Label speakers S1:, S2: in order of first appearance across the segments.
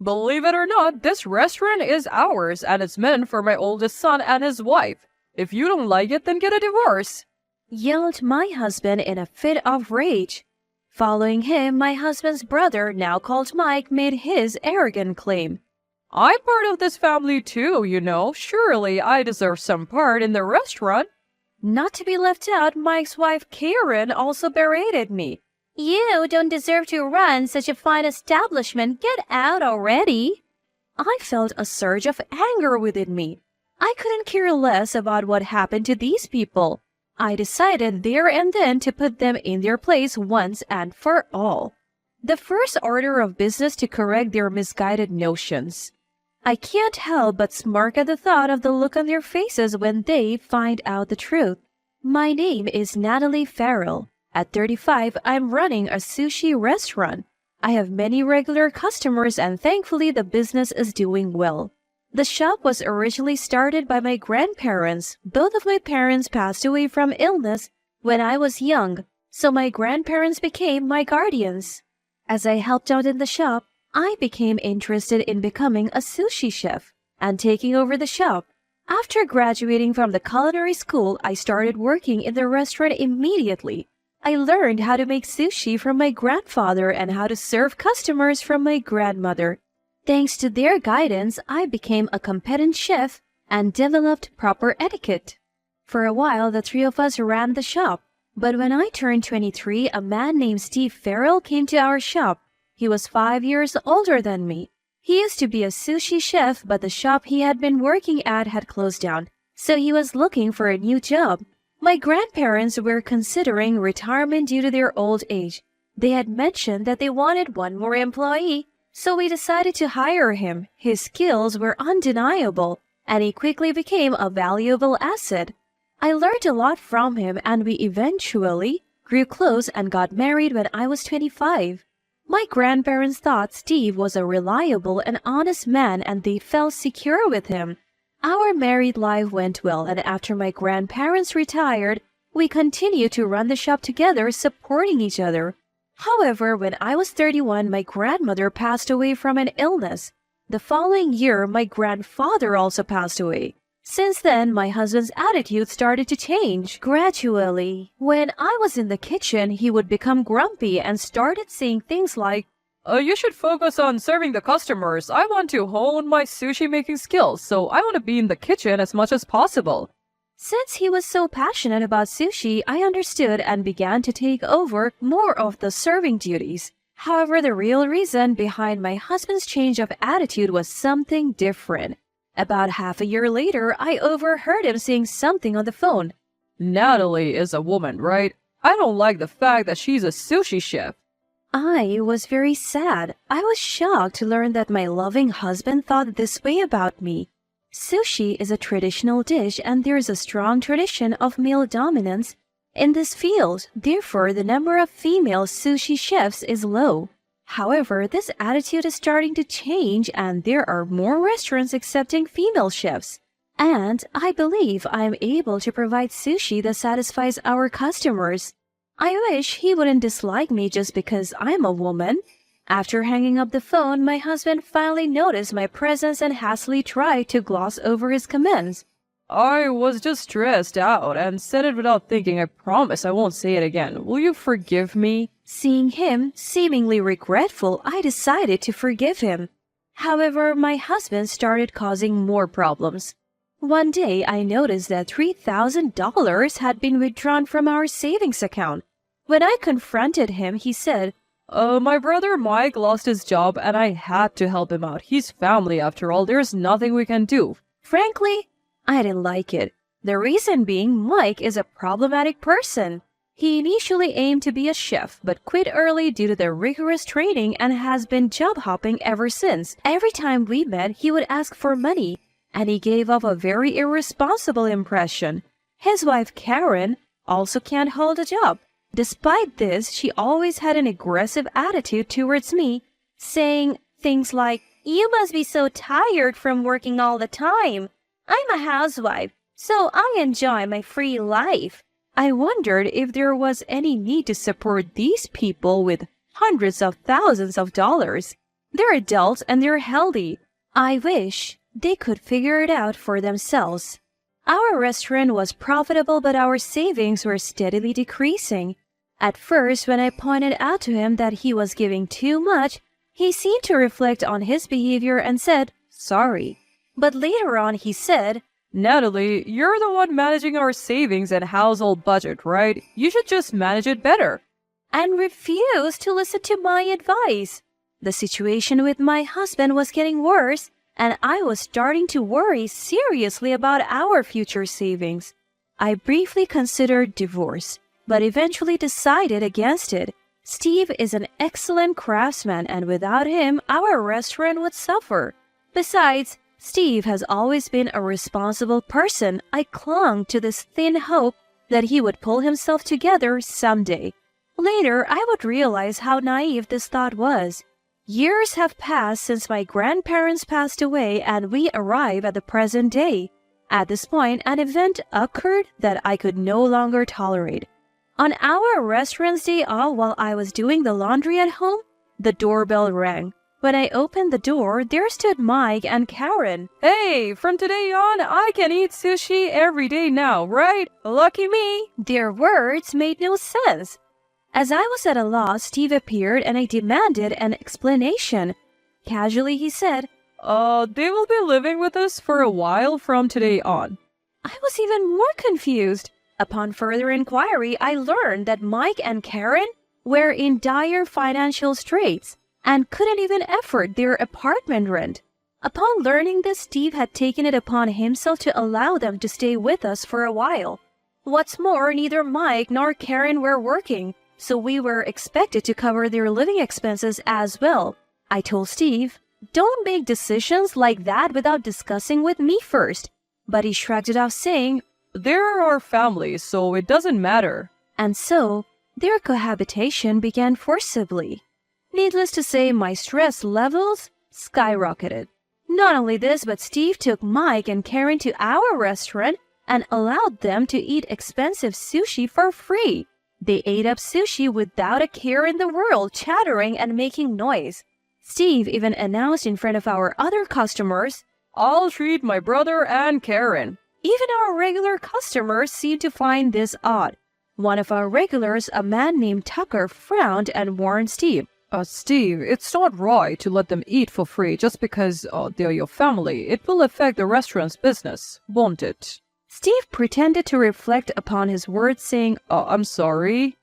S1: Believe it or not, this restaurant is ours and it's meant for my oldest son and his wife. If you don't like it, then get a divorce,"
S2: yelled my husband in a fit of rage. Following him, my husband's brother, now called Mike, made his arrogant claim.
S1: "I'm part of this family too, you know. Surely I deserve some part in the restaurant."
S2: Not to be left out, Mike's wife Karen also berated me. "You don't deserve to run such a fine establishment. Get out already." I felt a surge of anger within me. I couldn't care less about what happened to these people. I decided there and then to put them in their place once and for all. The first order of business to correct their misguided notions. I can't help but smirk at the thought of the look on their faces when they find out the truth. My name is Natalie Farrell. At 35, I'm running a sushi restaurant. I have many regular customers and thankfully the business is doing well. The shop was originally started by my grandparents. Both of my parents passed away from illness when I was young, so my grandparents became my guardians. As I helped out in the shop, I became interested in becoming a sushi chef and taking over the shop. After graduating from the culinary school, I started working in the restaurant immediately. I learned how to make sushi from my grandfather and how to serve customers from my grandmother. Thanks to their guidance, I became a competent chef and developed proper etiquette. For a while, the three of us ran the shop. But when I turned 23, a man named Steve Farrell came to our shop. He was 5 years older than me. He used to be a sushi chef, but the shop he had been working at had closed down, so he was looking for a new job. My grandparents were considering retirement due to their old age. They had mentioned that they wanted one more employee, so we decided to hire him. His skills were undeniable, and he quickly became a valuable asset. I learned a lot from him, and we eventually grew close and got married when I was 25. My grandparents thought Steve was a reliable and honest man, and they felt secure with him. Our married life went well, and after my grandparents retired, we continued to run the shop together, supporting each other. However, when I was 31, my grandmother passed away from an illness. The following year, my grandfather also passed away. Since then, my husband's attitude started to change gradually. When I was in the kitchen, he would become grumpy and started saying things like,
S1: You should focus on serving the customers. I want to hone my sushi making skills, so I want to be in the kitchen as much as possible."
S2: Since he was so passionate about sushi, I understood and began to take over more of the serving duties. However, the real reason behind my husband's change of attitude was something different. About half a year later, I overheard him saying something on the phone.
S1: "Natalie is a woman, right? I don't like the fact that she's a sushi chef."
S2: I was very sad. I was shocked to learn that my loving husband thought this way about me. Sushi is a traditional dish and there is a strong tradition of male dominance in this field. Therefore, the number of female sushi chefs is low. However, this attitude is starting to change and there are more restaurants accepting female chefs. And I believe I am able to provide sushi that satisfies our customers. I wish he wouldn't dislike me just because I'm a woman. After hanging up the phone, my husband finally noticed my presence and hastily tried to gloss over his comments.
S1: "I was just stressed out and said it without thinking. I promise I won't say it again. Will you forgive me?"
S2: Seeing him seemingly regretful, I decided to forgive him. However, my husband started causing more problems. One day, I noticed that $3,000 had been withdrawn from our savings account. When I confronted him, he said,
S1: My brother Mike lost his job and I had to help him out. He's family after all. There's nothing we can do."
S2: Frankly, I didn't like it. The reason being, Mike is a problematic person. He initially aimed to be a chef, but quit early due to the rigorous training and has been job hopping ever since. Every time we met, he would ask for money, and he gave off a very irresponsible impression. His wife, Karen, also can't hold a job. Despite this, she always had an aggressive attitude towards me, saying things like, "You must be so tired from working all the time. I'm a housewife, so I enjoy my free life." I wondered if there was any need to support these people with hundreds of thousands of dollars. They're adults and they're healthy. I wish they could figure it out for themselves. Our restaurant was profitable, but our savings were steadily decreasing. At first, when I pointed out to him that he was giving too much, he seemed to reflect on his behavior and said, "Sorry." But later on, he said,
S1: Natalie, you're the one managing our savings and household budget, right? You should just manage it better.
S2: and refused to listen to my advice. The situation with my husband was getting worse, and I was starting to worry seriously about our future savings. I briefly considered divorce, but eventually decided against it. Steve is an excellent craftsman, and without him, our restaurant would suffer. Besides, Steve has always been a responsible person. I clung to this thin hope that he would pull himself together someday. Later, I would realize how naive this thought was. Years have passed since my grandparents passed away, and we arrive at the present day. At this point, an event occurred that I could no longer tolerate. On our restaurant's day off, while I was doing the laundry at home, the doorbell rang. When I opened the door, there stood Mike and Karen.
S1: Hey, from today on, I can eat sushi every day now, right? Lucky me.
S2: Their words made no sense. As I was at a loss, Steve appeared and I demanded an explanation. Casually, he said,
S1: They will be living with us for a while from today on.
S2: I was even more confused. Upon further inquiry, I learned that Mike and Karen were in dire financial straits and couldn't even afford their apartment rent. Upon learning this, Steve had taken it upon himself to allow them to stay with us for a while. What's more, neither Mike nor Karen were working, so we were expected to cover their living expenses as well. I told Steve, "Don't make decisions like that without discussing with me first." But he shrugged it off, saying,
S1: They're our family, so it doesn't matter.
S2: and so their cohabitation began forcibly. Needless to say, my stress levels skyrocketed. Not only this, but Steve took Mike and Karen to our restaurant and allowed them to eat expensive sushi for free. They ate up sushi without a care in the world, chattering and making noise. Steve even announced in front of our other customers,
S1: I'll treat my brother and Karen.
S2: even our regular customers seemed to find this odd. One of our regulars, a man named Tucker, frowned and warned Steve.
S1: Steve, it's not right to let them eat for free just because they're your family. It will affect the restaurant's business, won't it?
S2: Steve pretended to reflect upon his words, saying,
S1: I'm sorry.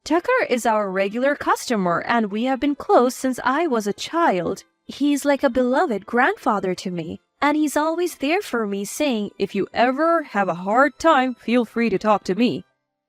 S2: Tucker is our regular customer, and we have been close since I was a child. He's like a beloved grandfather to me, and he's always there for me, saying,
S1: If you ever have a hard time, feel free to talk to me.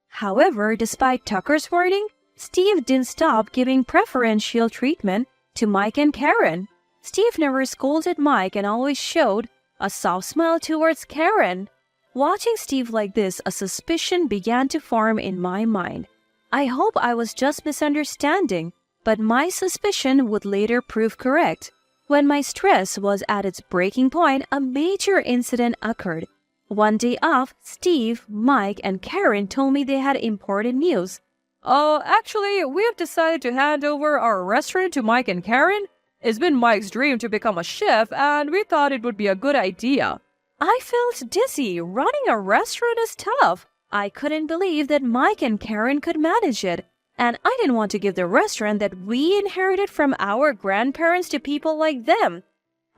S2: However, despite Tucker's warning, Steve didn't stop giving preferential treatment to Mike and Karen. Steve never scolded Mike and always showed a soft smile towards Karen. Watching Steve like this, a suspicion began to form in my mind. I hope I was just misunderstanding, but my suspicion would later prove correct. When my stress was at its breaking point, a major incident occurred. One day off, Steve, Mike, and Karen told me they had important news.
S1: Actually, we have decided to hand over our restaurant to Mike and Karen. It's been Mike's dream to become a chef, and we thought it would be a good idea.
S2: I felt dizzy. Running a restaurant is tough. I couldn't believe that Mike and Karen could manage it, and I didn't want to give the restaurant that we inherited from our grandparents to people like them.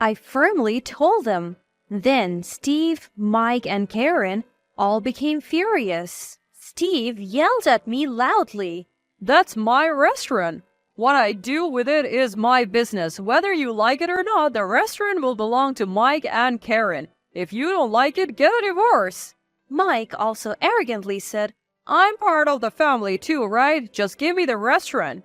S2: I firmly told them. Then Steve, Mike, and Karen all became furious. Steve yelled at me loudly.
S1: That's my restaurant. What I do with it is my business. Whether you like it or not, the restaurant will belong to Mike and Karen. If you don't like it, get a divorce.
S2: Mike also arrogantly said,
S1: I'm part of the family too, right? Just give me the restaurant.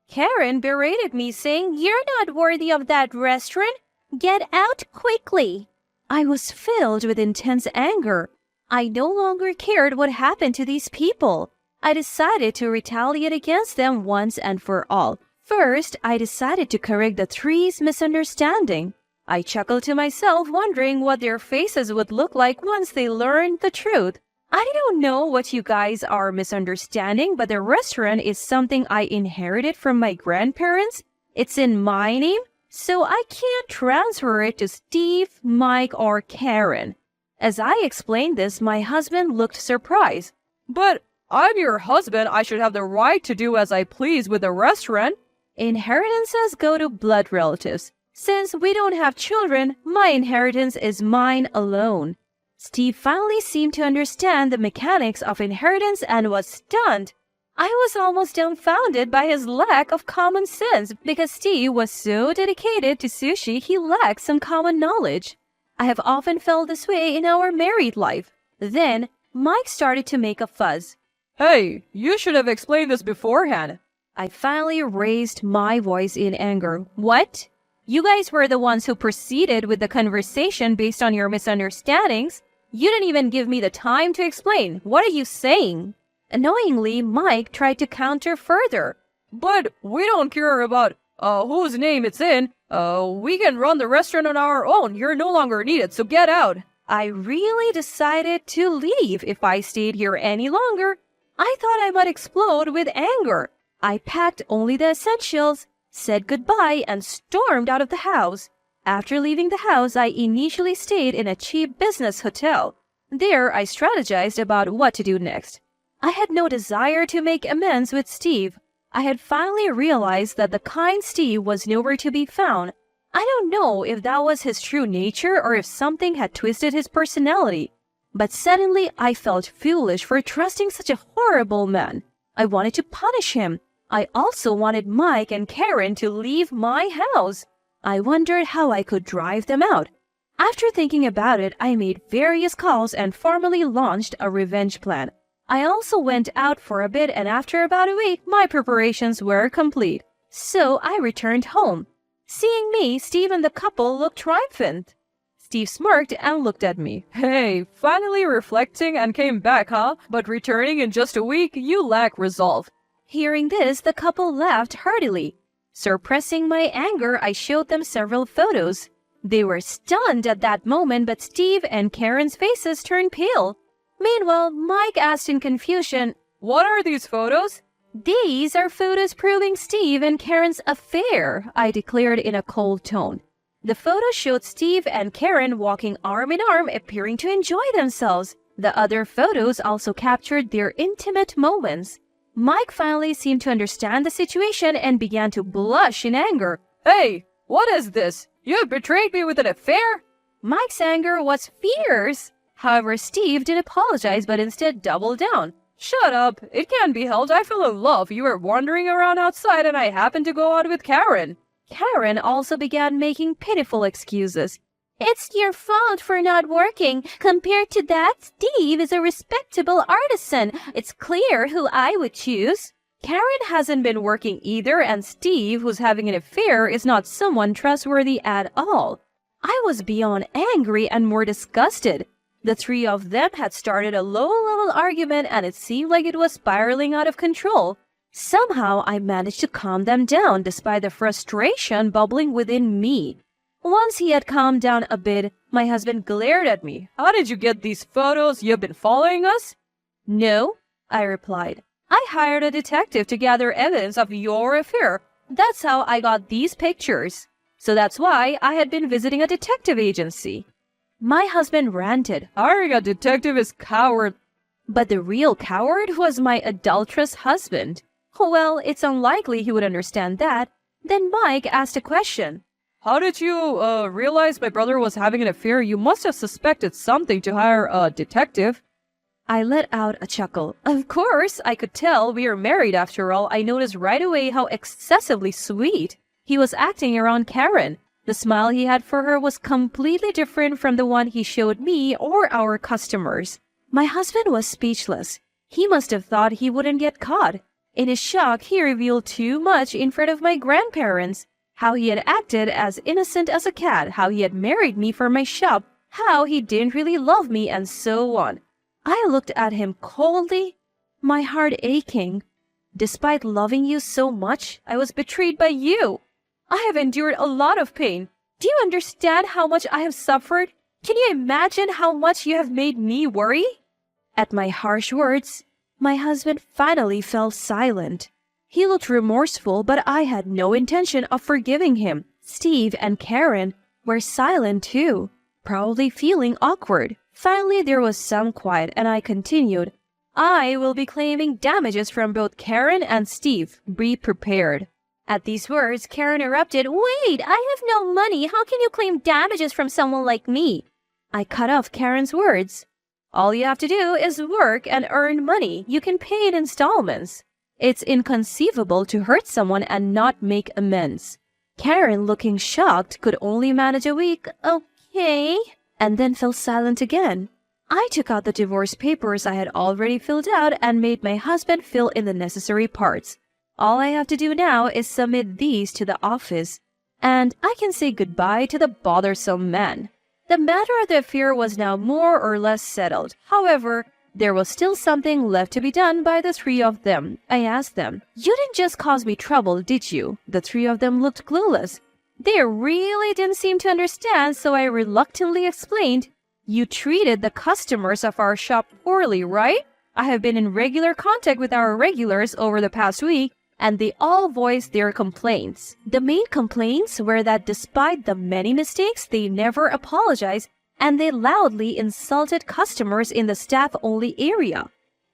S2: Karen berated me, saying, "You're not worthy of that restaurant. Get out quickly." I was filled with intense anger. I no longer cared what happened to these people. I decided to retaliate against them once and for all. First, I decided to correct the three's misunderstanding. I chuckled to myself, wondering what their faces would look like once they learned the truth. I don't know what you guys are misunderstanding, but the restaurant is something I inherited from my grandparents. It's in my name, so I can't transfer it to Steve, Mike, or Karen. As I explained this, my husband looked surprised.
S1: But I'm your husband. I should have the right to do as I please with the restaurant.
S2: Inheritances go to blood relatives. Since we don't have children, my inheritance is mine alone. Steve finally seemed to understand the mechanics of inheritance and was stunned. I was almost dumbfounded by his lack of common sense because Steve was so dedicated to sushi he lacked some common knowledge. I have often felt this way in our married life. Then, Mike started to make a fuss.
S1: Hey, you should have explained this beforehand.
S2: I finally raised my voice in anger. What? You guys were the ones who proceeded with the conversation based on your misunderstandings. You didn't even give me the time to explain. What are you saying? Annoyingly, Mike tried to counter further.
S1: But we don't care about whose name it's in. We can run the restaurant on our own. You're no longer needed, so get out.
S2: I really decided to leave if I stayed here any longer. I thought I might explode with anger. I packed only the essentials, said goodbye, and stormed out of the house. After leaving the house, I initially stayed in a cheap business hotel. There, I strategized about what to do next. I had no desire to make amends with Steve. I had finally realized that the kind Steve was nowhere to be found. I don't know if that was his true nature or if something had twisted his personality. But suddenly, I felt foolish for trusting such a horrible man. I wanted to punish him. I also wanted Mike and Karen to leave my house. I wondered how I could drive them out. After thinking about it, I made various calls and formally launched a revenge plan. I also went out for a bit, and after about a week, my preparations were complete. So I returned home. Seeing me, Steve and the couple looked triumphant. Steve smirked and looked at me.
S1: Hey, finally reflecting and came back, huh? But returning in just a week, you lack resolve.
S2: Hearing this, the couple laughed heartily. Suppressing my anger, I showed them several photos. They were stunned at that moment, but Steve and Karen's faces turned pale. Meanwhile, Mike asked in confusion,
S1: What are these photos?
S2: These are photos proving Steve and Karen's affair, I declared in a cold tone. The photos showed Steve and Karen walking arm in arm, appearing to enjoy themselves. The other photos also captured their intimate moments. Mike finally seemed to understand the situation and began to blush in anger.
S1: Hey, what is this? You have betrayed me with an affair?
S2: Mike's anger was fierce. However, Steve didn't apologize but instead doubled down.
S1: Shut up. It can't be helped. I fell in love. You were wandering around outside and I happened to go out with Karen.
S2: Karen also began making pitiful excuses. It's your fault for not working. Compared to that, Steve is a respectable artisan. It's clear who I would choose. Karen hasn't been working either, and Steve, who's having an affair, is not someone trustworthy at all. I was beyond angry and more disgusted. The three of them had started a low-level argument, and it seemed like it was spiraling out of control. Somehow, I managed to calm them down despite the frustration bubbling within me. Once he had calmed down a bit, my husband glared at me.
S1: How did you get these photos? You've been following us?
S2: No, I replied. I hired a detective to gather evidence of your affair. That's how I got these pictures. So that's why I had been visiting a detective agency. My husband ranted.
S1: Hiring a detective is coward.
S2: But the real coward was my adulterous husband. Well, it's unlikely he would understand that. Then Mike asked a question.
S1: How did you realize my brother was having an affair? You must have suspected something to hire a detective.
S2: I let out a chuckle. Of course, I could tell we are married after all. I noticed right away how excessively sweet he was acting around Karen. The smile he had for her was completely different from the one he showed me or our customers. My husband was speechless. He must have thought he wouldn't get caught. In his shock, he revealed too much in front of my grandparents. How he had acted as innocent as a cat, how he had married me for my shop, how he didn't really love me, and so on. I looked at him coldly, my heart aching. Despite loving you so much, I was betrayed by you. I have endured a lot of pain. Do you understand how much I have suffered? Can you imagine how much you have made me worry? At my harsh words, my husband finally fell silent. He looked remorseful, but I had no intention of forgiving him. Steve and Karen were silent too, probably feeling awkward. Finally, there was some quiet, and I continued, I will be claiming damages from both Karen and Steve. Be prepared. At these words, Karen erupted, Wait, I have no money. How can you claim damages from someone like me? I cut off Karen's words. All you have to do is work and earn money. You can pay in installments. It's inconceivable to hurt someone and not make amends. Karen, looking shocked, could only manage a weak, okay, and then fell silent again. I took out the divorce papers I had already filled out and made my husband fill in the necessary parts. All I have to do now is submit these to the office, and I can say goodbye to the bothersome man. The matter of the affair was now more or less settled. However, there was still something left to be done by the three of them. I asked them, You didn't just cause me trouble, did you? The three of them looked clueless. They really didn't seem to understand, so I reluctantly explained, You treated the customers of our shop poorly, right? I have been in regular contact with our regulars over the past week, and they all voiced their complaints. The main complaints were that despite the many mistakes, they never apologized, and they loudly insulted customers in the staff-only area.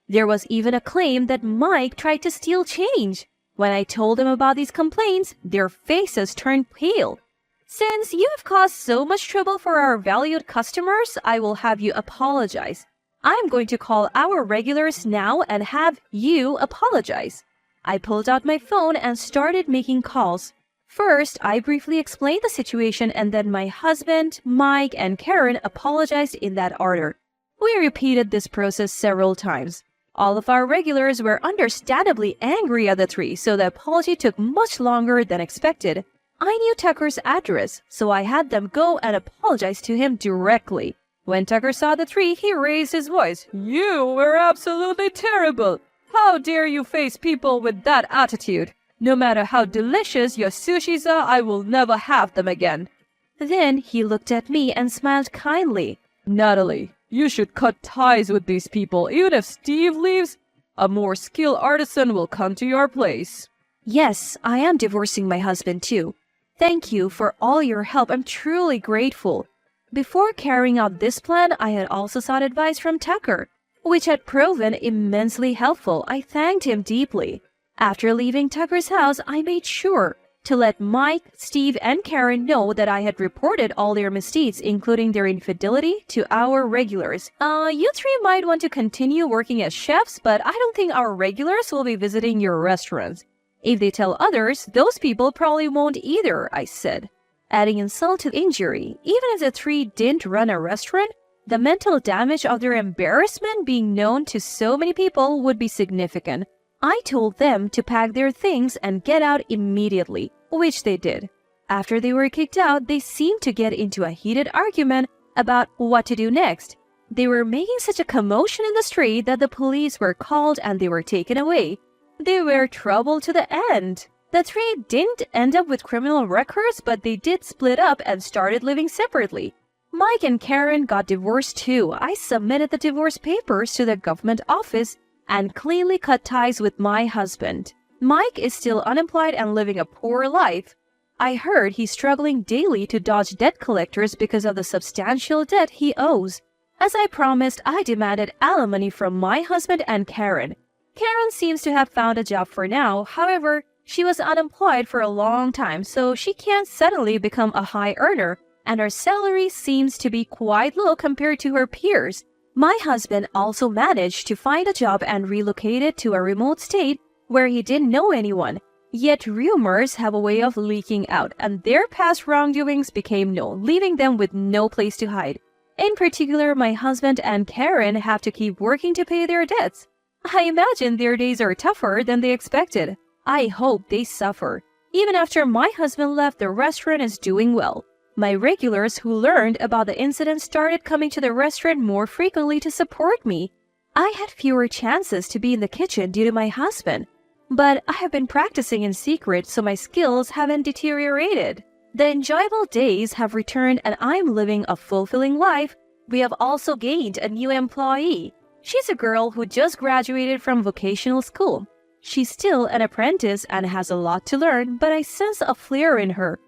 S2: There was even a claim that Mike tried to steal change. When I told them about these complaints, their faces turned pale. Since you have caused so much trouble for our valued customers, I will have you apologize. I'm going to call our regulars now and have you apologize. I pulled out my phone and started making calls. First, I briefly explained the situation, and then my husband, Mike, and Karen apologized in that order. We repeated this process several times. All of our regulars were understandably angry at the three, so the apology took much longer than expected. I knew Tucker's address, so I had them go and apologize to him directly. When Tucker saw the three, he raised his voice. You were absolutely terrible. How dare you face people with that attitude? No matter how delicious your sushis are, I will never have them again. Then he looked at me and smiled kindly. Natalie, you should cut ties with these people. Even if Steve leaves, a more skilled artisan will come to your place. Yes, I am divorcing my husband too. Thank you for all your help. I'm truly grateful. Before carrying out this plan, I had also sought advice from Tucker, which had proven immensely helpful. I thanked him deeply. After leaving Tucker's house, I made sure to let Mike, Steve, and Karen know that I had reported all their misdeeds, including their infidelity, to our regulars. You three might want to continue working as chefs, but I don't think our regulars will be visiting your restaurants. If they tell others, those people probably won't either, I said. Adding insult to injury, even if the three didn't run a restaurant, the mental damage of their embarrassment being known to so many people would be significant. I told them to pack their things and get out immediately, which they did. After they were kicked out, they seemed to get into a heated argument about what to do next. They were making such a commotion in the street that the police were called and they were taken away. They were trouble to the end. The three didn't end up with criminal records, but they did split up and started living separately. Mike and Karen got divorced too. I submitted the divorce papers to the government office and cleanly cut ties with my husband. Mike is still unemployed and living a poor life. I heard he's struggling daily to dodge debt collectors because of the substantial debt he owes. As I promised, I demanded alimony from my husband and Karen. Karen seems to have found a job for now. However, she was unemployed for a long time, so she can't suddenly become a high earner, and her salary seems to be quite low compared to her peers. My husband also managed to find a job and relocated to a remote state where he didn't know anyone. Yet rumors have a way of leaking out, and their past wrongdoings became known, leaving them with no place to hide. In particular, my husband and Karen have to keep working to pay their debts. I imagine their days are tougher than they expected. I hope they suffer. Even after my husband left, the restaurant is doing well. My regulars who learned about the incident started coming to the restaurant more frequently to support me. I had fewer chances to be in the kitchen due to my husband, but I have been practicing in secret, so my skills haven't deteriorated. The enjoyable days have returned and I'm living a fulfilling life. We have also gained a new employee. She's a girl who just graduated from vocational school. She's still an apprentice and has a lot to learn, but I sense a flair in her.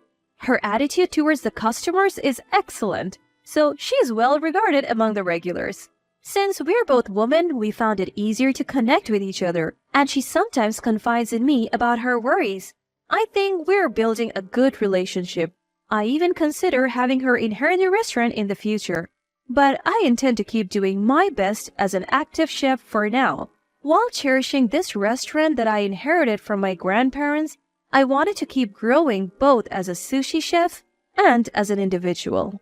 S2: Her attitude towards the customers is excellent, so she is well regarded among the regulars. Since we're both women, we found it easier to connect with each other, and she sometimes confides in me about her worries. I think we're building a good relationship. I even consider having her inherit the restaurant in the future. But I intend to keep doing my best as an active chef for now. While cherishing this restaurant that I inherited from my grandparents, I wanted to keep growing both as a sushi chef and as an individual.